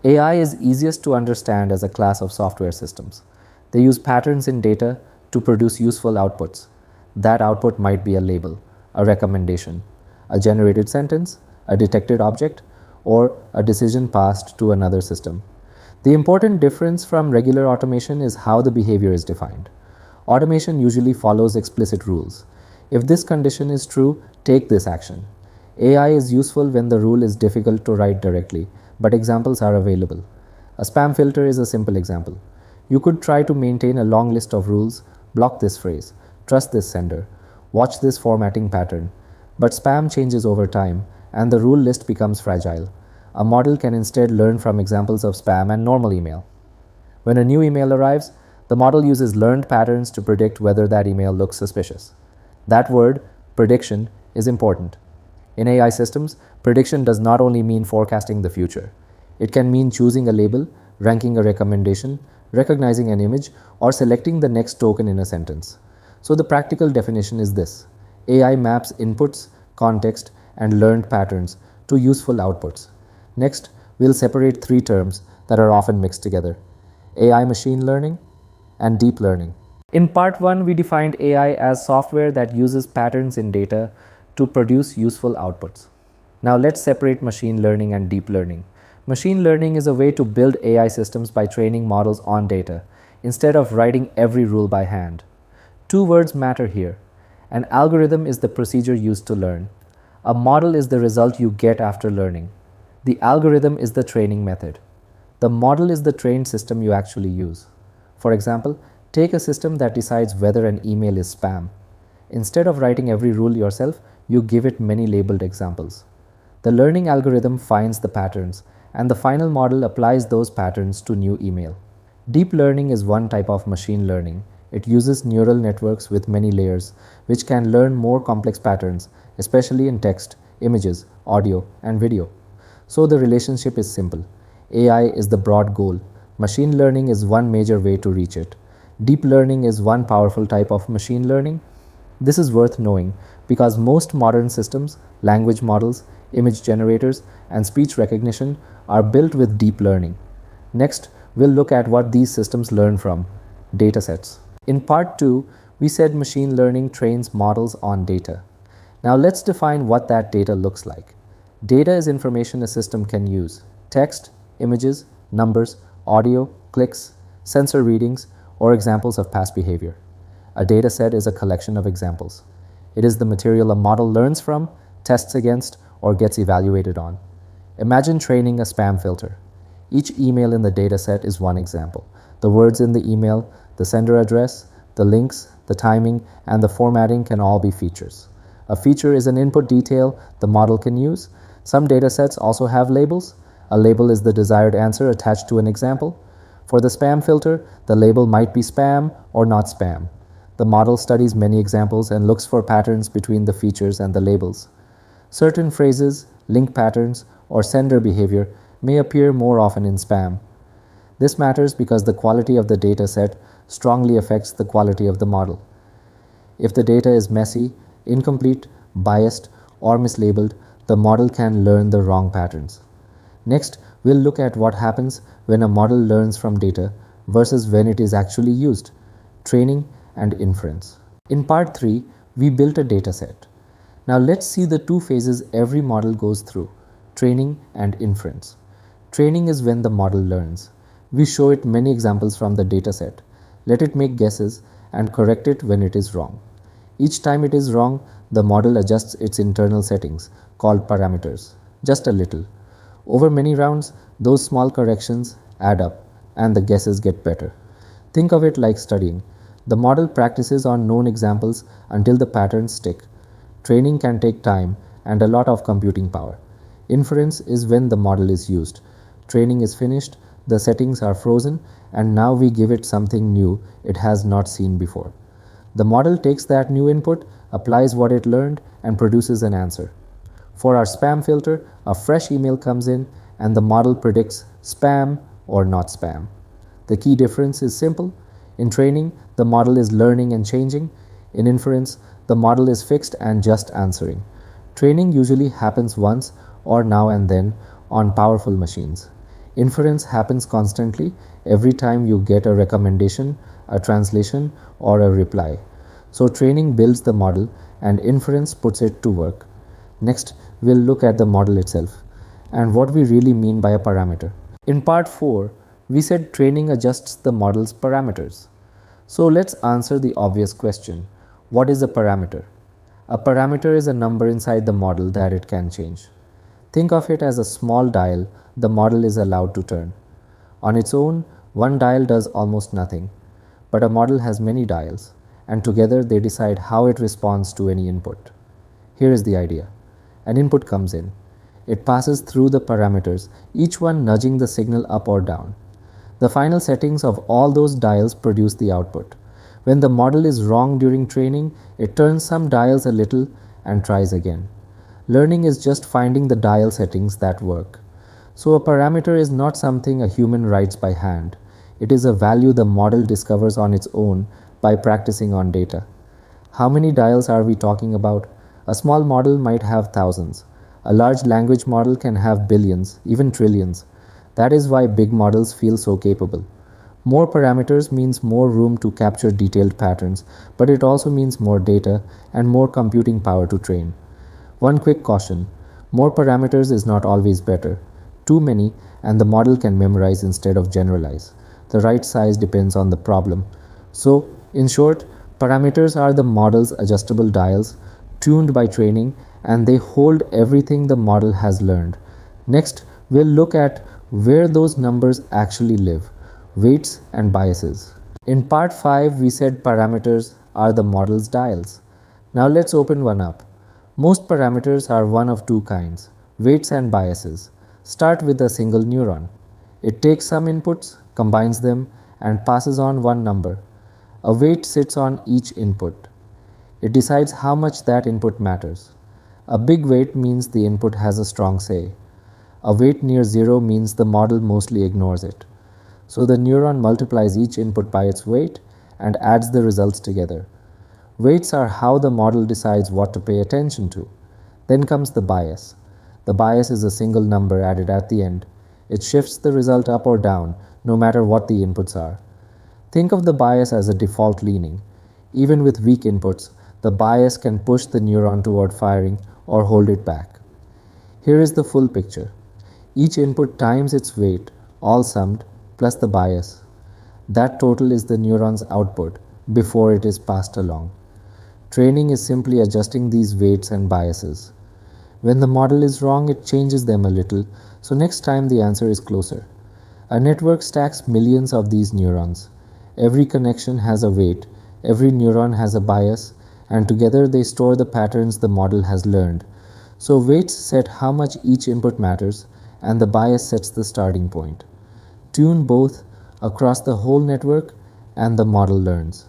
AI is easiest to understand as a class of software systems. They use patterns in data to produce useful outputs. That output might be a label, a recommendation, a generated sentence, a detected object, or a decision passed to another system. The important difference from regular automation is how the behavior is defined. Automation usually follows explicit rules. If this condition is true, take this action. AI is useful when the rule is difficult to write directly, but examples are available. A spam filter is a simple example. You could try to maintain a long list of rules, block this phrase, trust this sender, watch this formatting pattern. But spam changes over time, and the rule list becomes fragile. A model can instead learn from examples of spam and normal email. When a new email arrives, the model uses learned patterns to predict whether that email looks suspicious. That word, prediction, is important. In AI systems, prediction does not only mean forecasting the future. It can mean choosing a label, ranking a recommendation, recognizing an image, or selecting the next token in a sentence. So the practical definition is this: AI maps inputs, context, and learned patterns to useful outputs. Next, we'll separate three terms that are often mixed together: AI machine learning and deep learning. In part 1, we defined AI as software that uses patterns in data to produce useful outputs. Now let's separate machine learning and deep learning. Machine learning is a way to build AI systems by training models on data, instead of writing every rule by hand. Two words matter here. An algorithm is the procedure used to learn. A model is the result you get after learning. The algorithm is the training method. The model is the trained system you actually use. For example, take a system that decides whether an email is spam. Instead of writing every rule yourself, you give it many labeled examples. The learning algorithm finds the patterns, and the final model applies those patterns to new email. Deep learning is one type of machine learning. It uses neural networks with many layers, which can learn more complex patterns, especially in text, images, audio, and video. So the relationship is simple. AI is the broad goal. Machine learning is one major way to reach it. Deep learning is one powerful type of machine learning. This is worth knowing because most modern systems, language models, image generators, and speech recognition are built with deep learning. Next, we'll look at what these systems learn from: datasets. In part 2, we said machine learning trains models on data. Now let's define what that data looks like. Data is information a system can use: text, images, numbers, audio, clicks, sensor readings, or examples of past behavior. A dataset is a collection of examples. It is the material a model learns from, tests against, or gets evaluated on. Imagine training a spam filter. Each email in the dataset is one example. The words in the email, the sender address, the links, the timing, and the formatting can all be features. A feature is an input detail the model can use. Some datasets also have labels. A label is the desired answer attached to an example. For the spam filter, the label might be spam or not spam. The model studies many examples and looks for patterns between the features and the labels. Certain phrases, link patterns, or sender behavior may appear more often in spam. This matters because the quality of the dataset strongly affects the quality of the model. If the data is messy, incomplete, biased, or mislabeled, the model can learn the wrong patterns. Next, we'll look at what happens when a model learns from data versus when it is actually used: training and inference. In part 3, we built a dataset. Now let's see the two phases every model goes through: training and inference. Training is when the model learns. We show it many examples from the dataset. Let it make guesses and correct it when it is wrong. Each time it is wrong, the model adjusts its internal settings, called parameters, just a little. Over many rounds, those small corrections add up, and the guesses get better. Think of it like studying. The model practices on known examples until the patterns stick. Training can take time and a lot of computing power. Inference is when the model is used. Training is finished, the settings are frozen, and now we give it something new it has not seen before. The model takes that new input, applies what it learned, and produces an answer. For our spam filter, a fresh email comes in and the model predicts spam or not spam. The key difference is simple. In training, the model is learning and changing. In inference, the model is fixed and just answering. Training usually happens once or now and then on powerful machines. Inference happens constantly every time you get a recommendation, a translation, or a reply. So training builds the model and inference puts it to work. Next, we'll look at the model itself and what we really mean by a parameter. In part 4, we said training adjusts the model's parameters. So let's answer the obvious question. What is a parameter? A parameter is a number inside the model that it can change. Think of it as a small dial the model is allowed to turn. On its own, one dial does almost nothing, but a model has many dials, and together they decide how it responds to any input. Here is the idea. An input comes in. It passes through the parameters, each one nudging the signal up or down. The final settings of all those dials produce the output. When the model is wrong during training, it turns some dials a little and tries again. Learning is just finding the dial settings that work. So a parameter is not something a human writes by hand. It is a value the model discovers on its own by practicing on data. How many dials are we talking about? A small model might have thousands. A large language model can have billions, even trillions. That is why big models feel so capable. More parameters means more room to capture detailed patterns, but it also means more data and more computing power to train. One quick caution: more parameters is not always better. Too many, and the model can memorize instead of generalize. The right size depends on the problem. So, in short, parameters are the model's adjustable dials, tuned by training, and they hold everything the model has learned. Next, we'll look at where those numbers actually live: weights and biases. In part 5, we said parameters are the model's dials. Now let's open one up. Most parameters are one of two kinds: weights and biases. Start with a single neuron. It takes some inputs, combines them, and passes on one number. A weight sits on each input. It decides how much that input matters. A big weight means the input has a strong say. A weight near zero means the model mostly ignores it. So the neuron multiplies each input by its weight and adds the results together. Weights are how the model decides what to pay attention to. Then comes the bias. The bias is a single number added at the end. It shifts the result up or down, no matter what the inputs are. Think of the bias as a default leaning. Even with weak inputs, the bias can push the neuron toward firing or hold it back. Here is the full picture. Each input times its weight, all summed, plus the bias. That total is the neuron's output before it is passed along. Training is simply adjusting these weights and biases. When the model is wrong, it changes them a little, so next time the answer is closer. A network stacks millions of these neurons. Every connection has a weight, every neuron has a bias, and together they store the patterns the model has learned. So weights set how much each input matters, and the bias sets the starting point. Tune both across the whole network, and the model learns.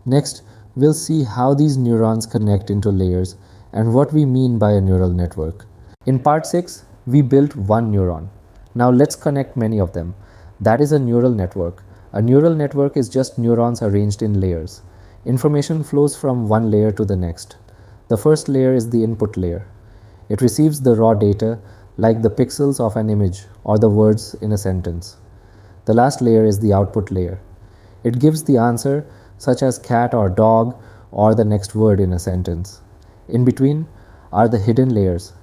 Next, we'll see how these neurons connect into layers and what we mean by a neural network. In part 6, we built one neuron. Now let's connect many of them. That is a neural network. A neural network is just neurons arranged in layers. Information flows from one layer to the next. The first layer is the input layer. It receives the raw data, like the pixels of an image or the words in a sentence. The last layer is the output layer. It gives the answer, such as cat or dog, or the next word in a sentence. In between are the hidden layers.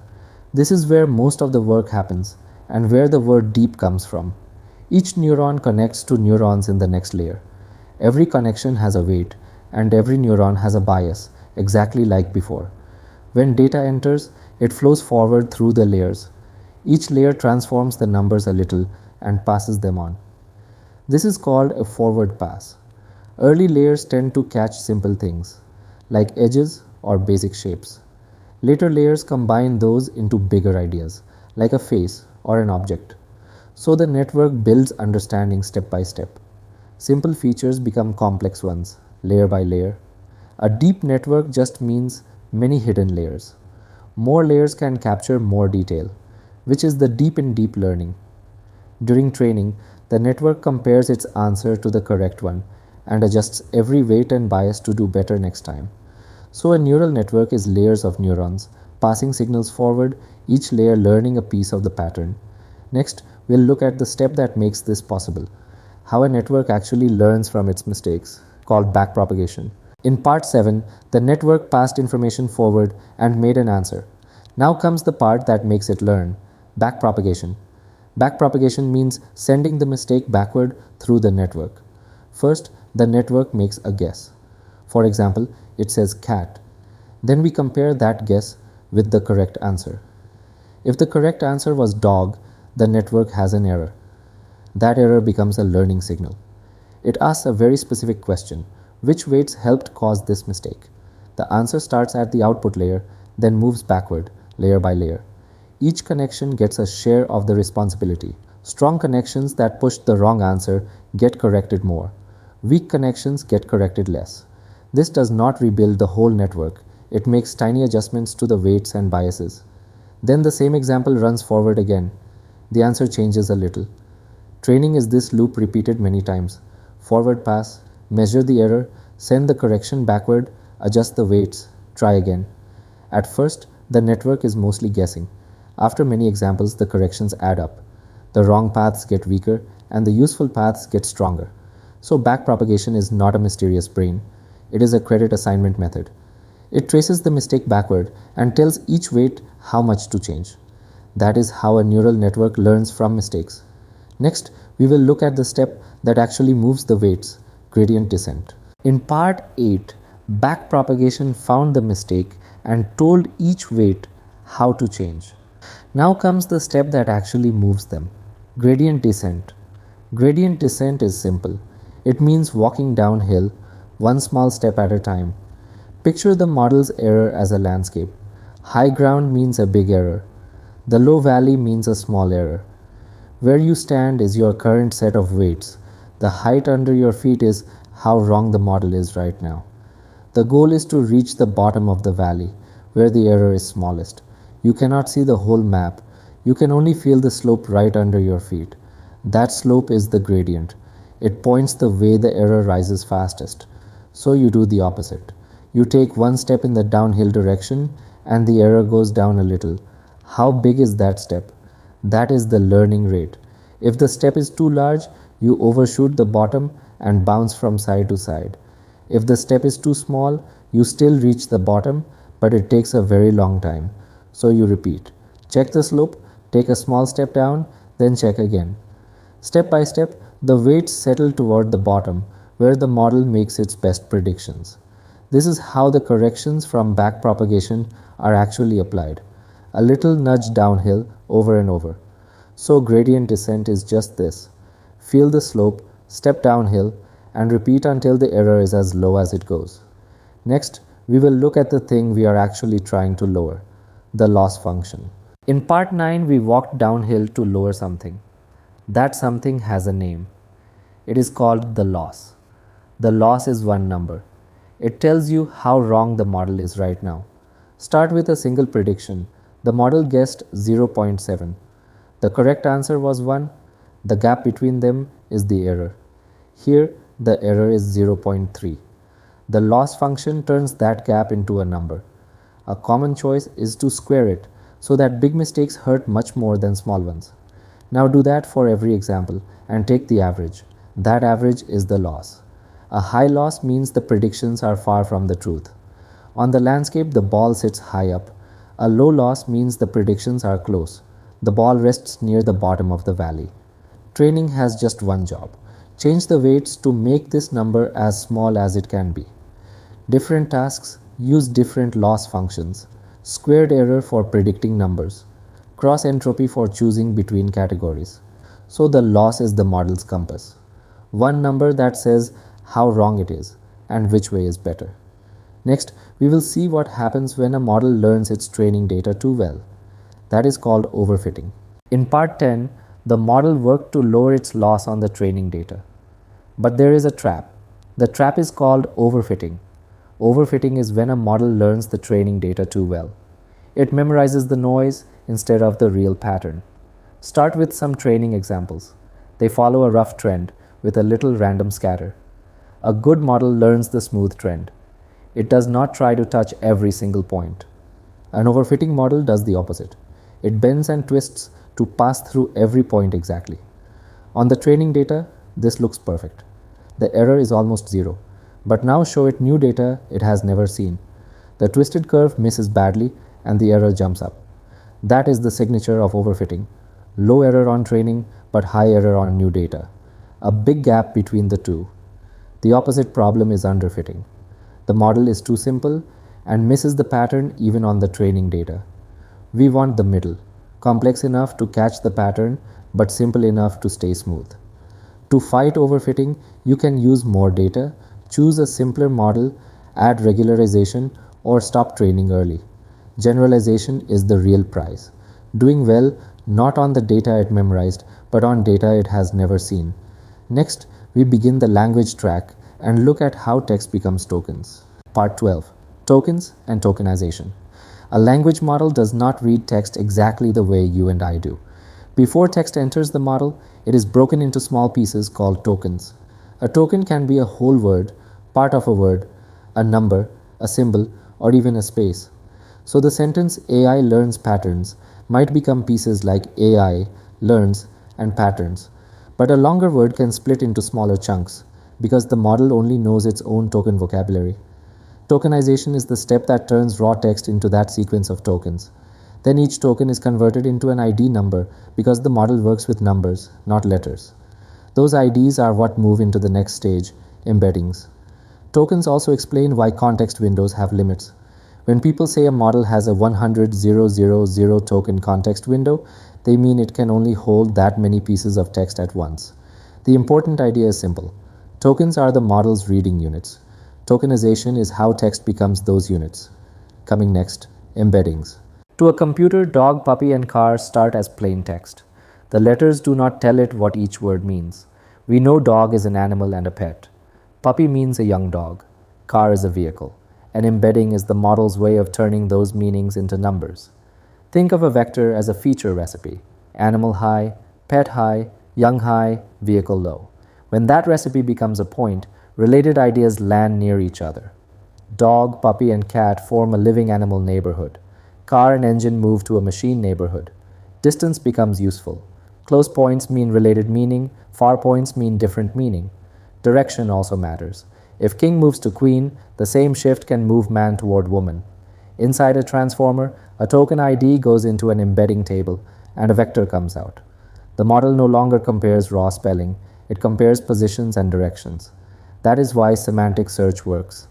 This is where most of the work happens and where the word deep comes from. Each neuron connects to neurons in the next layer. Every connection has a weight, and every neuron has a bias, exactly like before. When data enters, it flows forward through the layers. Each layer transforms the numbers a little and passes them on. This is called a forward pass. Early layers tend to catch simple things, like edges or basic shapes. Later layers combine those into bigger ideas, like a face or an object. So the network builds understanding step by step. Simple features become complex ones, layer by layer. A deep network just means many hidden layers. More layers can capture more detail, which is the deep in deep learning. During training, the network compares its answer to the correct one and adjusts every weight and bias to do better next time. So a neural network is layers of neurons, passing signals forward, each layer learning a piece of the pattern. Next, we'll look at the step that makes this possible, how a network actually learns from its mistakes, called backpropagation. In part 7, the network passed information forward and made an answer. Now comes the part that makes it learn, backpropagation. Backpropagation means sending the mistake backward through the network. First, the network makes a guess. For example, it says cat. Then we compare that guess with the correct answer. If the correct answer was dog, the network has an error. That error becomes a learning signal. It asks a very specific question: which weights helped cause this mistake? The answer starts at the output layer, then moves backward, layer by layer. Each connection gets a share of the responsibility. Strong connections that push the wrong answer get corrected more. Weak connections get corrected less. This does not rebuild the whole network. It makes tiny adjustments to the weights and biases. Then the same example runs forward again. The answer changes a little. Training is this loop repeated many times. Forward pass, measure the error, send the correction backward, adjust the weights, try again. At first, the network is mostly guessing. After many examples, the corrections add up. The wrong paths get weaker and the useful paths get stronger. So backpropagation is not a mysterious brain. It is a credit assignment method. It traces the mistake backward and tells each weight how much to change. That is how a neural network learns from mistakes. Next, we will look at the step that actually moves the weights, gradient descent. In part 8, backpropagation found the mistake and told each weight how to change. Now comes the step that actually moves them, gradient descent. Gradient descent is simple. It means walking downhill, one small step at a time. Picture the model's error as a landscape. High ground means a big error. The low valley means a small error. Where you stand is your current set of weights. The height under your feet is how wrong the model is right now. The goal is to reach the bottom of the valley, where the error is smallest. You cannot see the whole map. You can only feel the slope right under your feet. That slope is the gradient. It points the way the error rises fastest. So you do the opposite. You take one step in the downhill direction and the error goes down a little. How big is that step? That is the learning rate. If the step is too large, you overshoot the bottom and bounce from side to side. If the step is too small, you still reach the bottom, but it takes a very long time. So you repeat. Check the slope, take a small step down, then check again. Step by step, the weights settle toward the bottom, where the model makes its best predictions. This is how the corrections from backpropagation are actually applied. A little nudge downhill over and over. So gradient descent is just this. Feel the slope, step downhill, and repeat until the error is as low as it goes. Next, we will look at the thing we are actually trying to lower, the loss function. In part 9, we walked downhill to lower something. That something has a name. It is called the loss. The loss is one number. It tells you how wrong the model is right now. Start with a single prediction. The model guessed 0.7. The correct answer was 1. The gap between them is the error. Here, the error is 0.3. The loss function turns that gap into a number. A common choice is to square it so that big mistakes hurt much more than small ones. Now do that for every example and take the average. That average is the loss. A high loss means the predictions are far from the truth. On the landscape, the ball sits high up. A low loss means the predictions are close. The ball rests near the bottom of the valley. Training has just one job. Change the weights to make this number as small as it can be. Different tasks use different loss functions. Squared error for predicting numbers. Cross entropy for choosing between categories. So the loss is the model's compass. One number that says how wrong it is and which way is better. Next, we will see what happens when a model learns its training data too well. That is called overfitting. In part 10, the model worked to lower its loss on the training data. But there is a trap. The trap is called overfitting. Overfitting is when a model learns the training data too well. It memorizes the noise instead of the real pattern. Start with some training examples. They follow a rough trend with a little random scatter. A good model learns the smooth trend. It does not try to touch every single point. An overfitting model does the opposite. It bends and twists to pass through every point exactly. On the training data, this looks perfect. The error is almost zero. But now show it new data it has never seen. The twisted curve misses badly and the error jumps up. That is the signature of overfitting. Low error on training, but high error on new data. A big gap between the two. The opposite problem is underfitting. The model is too simple and misses the pattern even on the training data. We want the middle, complex enough to catch the pattern, but simple enough to stay smooth. To fight overfitting, you can use more data, choose a simpler model, add regularization, or stop training early. Generalization is the real prize. Doing well not on the data it memorized, but on data it has never seen. Next, we begin the language track and look at how text becomes tokens. Part 12. Tokens and Tokenization. A language model does not read text exactly the way you and I do. Before text enters the model, it is broken into small pieces called tokens. A token can be a whole word, part of a word, a number, a symbol, or even a space. So the sentence AI learns patterns might become pieces like AI, learns, and patterns. But a longer word can split into smaller chunks because the model only knows its own token vocabulary. Tokenization is the step that turns raw text into that sequence of tokens. Then each token is converted into an ID number because the model works with numbers, not letters. Those IDs are what move into the next stage, embeddings. Tokens also explain why context windows have limits. When people say a model has a 100,000 token context window, they mean it can only hold that many pieces of text at once. The important idea is simple. Tokens are the model's reading units. Tokenization is how text becomes those units. Coming next, embeddings. To a computer, dog, puppy, and car start as plain text. The letters do not tell it what each word means. We know dog is an animal and a pet. Puppy means a young dog. Car is a vehicle. An embedding is the model's way of turning those meanings into numbers. Think of a vector as a feature recipe. Animal high, pet high, young high, vehicle low. When that recipe becomes a point, related ideas land near each other. Dog, puppy, and cat form a living animal neighborhood. Car and engine move to a machine neighborhood. Distance becomes useful. Close points mean related meaning, far points mean different meaning. Direction also matters. If king moves to queen, the same shift can move man toward woman. Inside a transformer, a token ID goes into an embedding table, and a vector comes out. The model no longer compares raw spelling, it compares positions and directions. That is why semantic search works.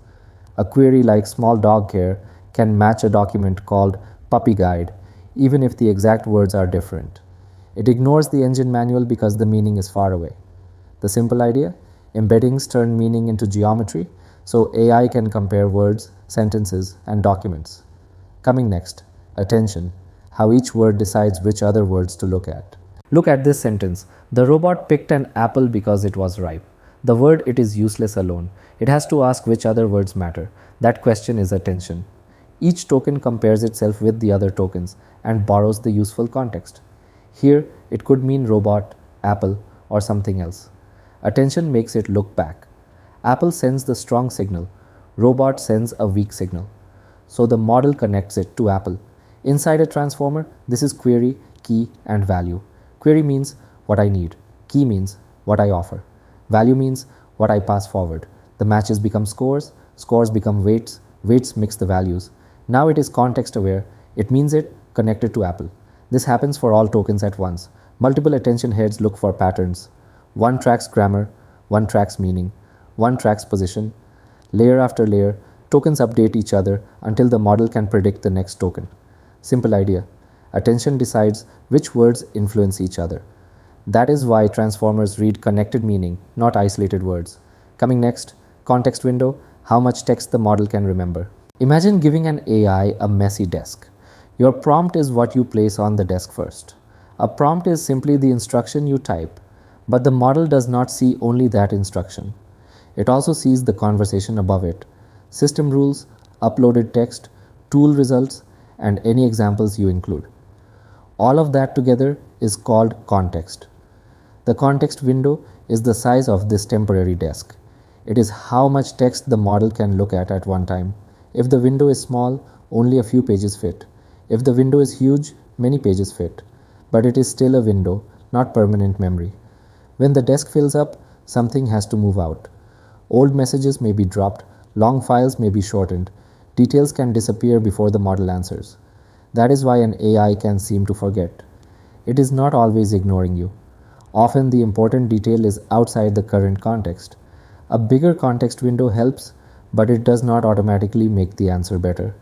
A query like small dog care can match a document called puppy guide, even if the exact words are different. It ignores the engine manual because the meaning is far away. The simple idea? Embeddings turn meaning into geometry, so AI can compare words, sentences, and documents. Coming next, attention, how each word decides which other words to look at. Look at this sentence. The robot picked an apple because it was ripe. The word it is useless alone. It has to ask which other words matter. That question is attention. Each token compares itself with the other tokens and borrows the useful context. Here, it could mean robot, apple, or something else. Attention makes it look back. Apple sends the strong signal. Robot sends a weak signal. So the model connects it to Apple. Inside a transformer, this is query, key, and value. Query means what I need. Key means what I offer. Value means what I pass forward. The matches become scores, scores become weights, weights mix the values. Now it is context aware. It means it connected to Apple. This happens for all tokens at once. Multiple attention heads look for patterns. One tracks grammar, one tracks meaning, one tracks position. Layer after layer, tokens update each other until the model can predict the next token. Simple idea. Attention decides which words influence each other. That is why transformers read connected meaning, not isolated words. Coming next, context window, how much text the model can remember. Imagine giving an AI a messy desk. Your prompt is what you place on the desk first. A prompt is simply the instruction you type, but the model does not see only that instruction. It also sees the conversation above it, system rules, uploaded text, tool results, and any examples you include. All of that together is called context. The context window is the size of this temporary desk. It is how much text the model can look at one time. If the window is small, only a few pages fit. If the window is huge, many pages fit. but it is still a window, not permanent memory. When the desk fills up, something has to move out. Old messages may be dropped, long files may be shortened, details can disappear before the model answers. That is why an AI can seem to forget. It is not always ignoring you. Often the important detail is outside the current context. A bigger context window helps, but it does not automatically make the answer better.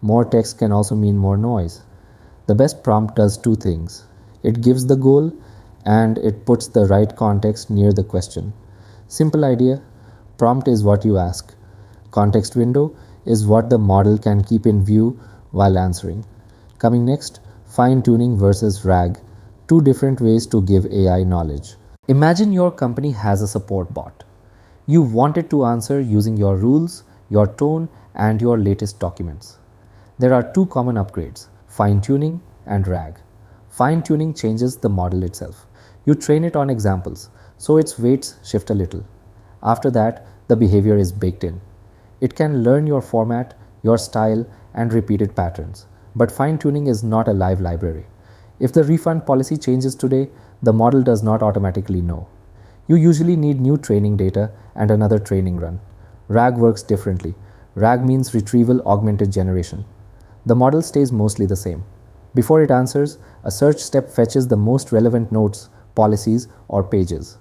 More text can also mean more noise. The best prompt does two things. It gives the goal and it puts the right context near the question. Simple idea. Prompt is what you ask. Context window is what the model can keep in view while answering. Coming next, fine-tuning versus RAG. Two different ways to give AI knowledge. Imagine your company has a support bot. You want it to answer using your rules, your tone, and your latest documents. There are two common upgrades, fine-tuning and RAG. Fine-tuning changes the model itself. You train it on examples, so its weights shift a little. After that, the behavior is baked in. It can learn your format, your style, and repeated patterns. But fine-tuning is not a live library. If the refund policy changes today, the model does not automatically know. You usually need new training data and another training run. RAG works differently. RAG means retrieval augmented generation. The model stays mostly the same. Before it answers, a search step fetches the most relevant notes, policies, or pages.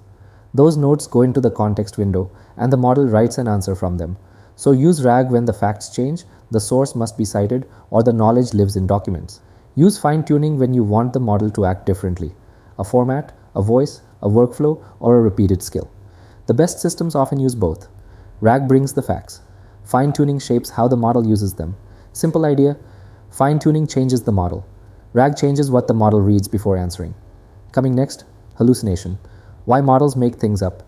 Those notes go into the context window, and the model writes an answer from them. So use RAG when the facts change, the source must be cited, or the knowledge lives in documents. Use fine-tuning when you want the model to act differently. A format, a voice, a workflow, or a repeated skill. The best systems often use both. RAG brings the facts. Fine-tuning shapes how the model uses them. Simple idea. Fine-tuning changes the model. RAG changes what the model reads before answering. Coming next, hallucination. Why models make things up.